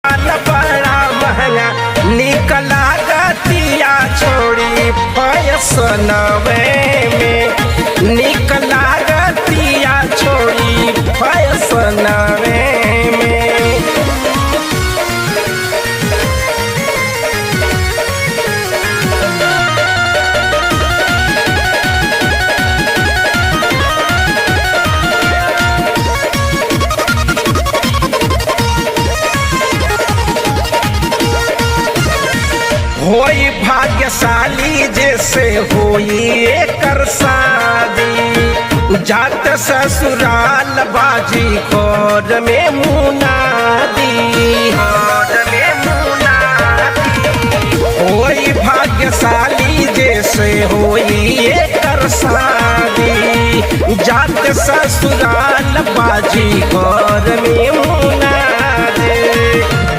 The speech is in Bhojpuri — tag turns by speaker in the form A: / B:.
A: बड़ा महंगा निकला गतिया छोड़ी फैसनवे में निकला गतिया छोड़ी फैसनवे में। होई भाग्यशाली जैसे होई एकर शादी जात ससुराल बाजी खोर में मुनादी होई भाग्यशाली जैसे होई एकर शादी जात ससुराल बाजी खोर में